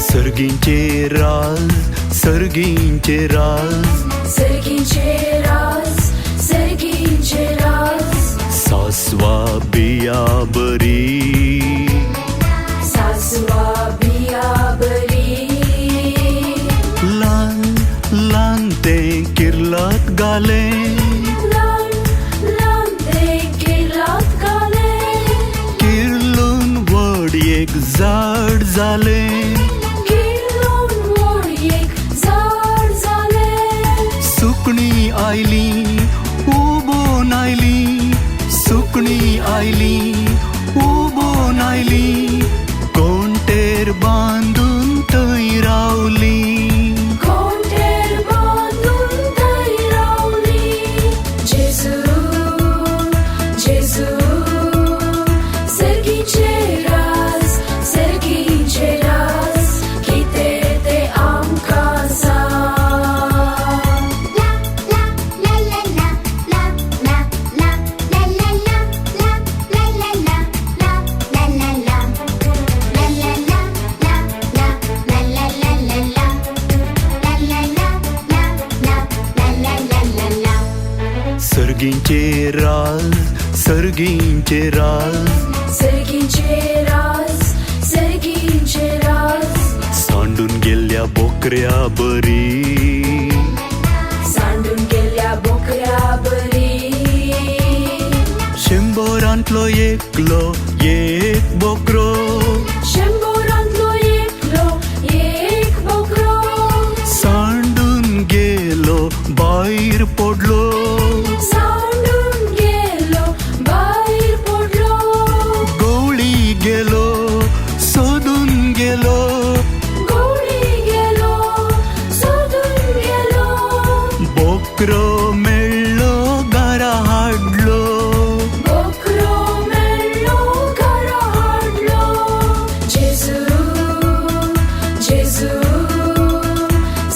Sărghince raz, sărghince raz, sărghince raz, sărghince raz, सासवा बिया बरी, सासवा बिया बरी, लान लान ते किर्लात गाले, लान लान ते किर्लात गाले, किर्लून वड एक झाड जाले, किर्लून वड एक झाड जाले, सुकणी आयली उबोन आयली, सुकणी आयली उबोन आयली, कोंटेर बांदून थंय रावली, कोंटेर बांदून थंय रावली. जेजू जेजू सर्गीचे राज, सर्गीचे राज, कितें तें आमकां सांग. ला ला ला ला ला ला ला ला ला ला ला ला ला ला ला ला ला सर्गींचे राज, सर्गींचे राज, सर्गींचे राज, सर्गींचे राज, सांडून गेल्या बोकऱ्या बरी, सांडून गेल्या बोकऱ्या बरी, शंभरांतलो एकलो एक बोकरो, शंभरांतलो एकलो एक बोकरो, सांडून गेलो भायर पडलो, सांडून गेलो भायर पडलो, गवळी गेलो सोदून गेलो, गवळी गेलो सोदून गेलो, बोकरो मेळ्ळो घरा हाडलो, बोकरो मेळ्ळो घरा हाडलो. जेजू जेजू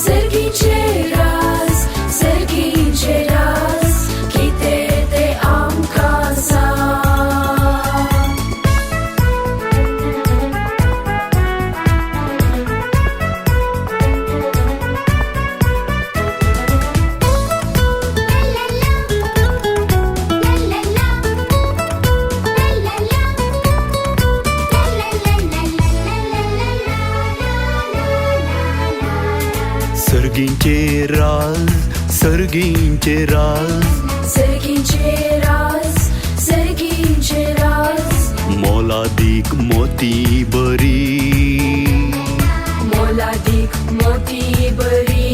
सर्गीचे राज, सर्गीचे राज, कितें तें आमकां सांग. सर्गींचे राज, सर्गींचे राज, सर्गींचे राज, सर्गींचे राज, मोलादीक मोती बरी, मोलादीक मोती बरी,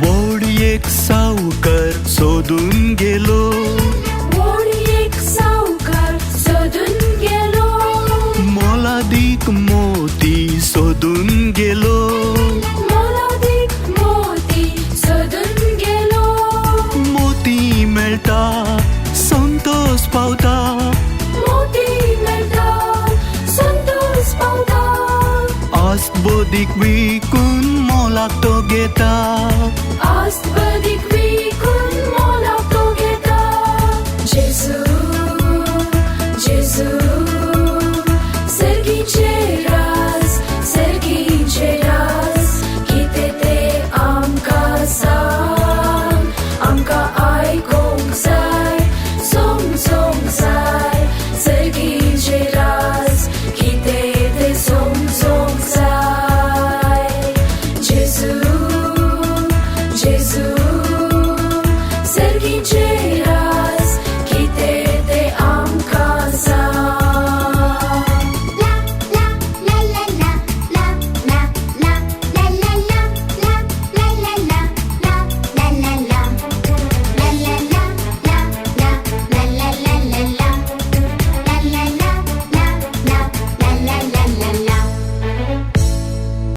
व्हड एक सावकार सोदून गेलो, व्हड एक सावकार सोदून गेलो, मोलादीक मोती सोदून गेलो, मोलादीक मोती सोदून गेलो, मोती मेळटा संतोष पावता, मोती मेळटा संतोष पावता, आस्बोदीक विकून मोलाक तो घेता.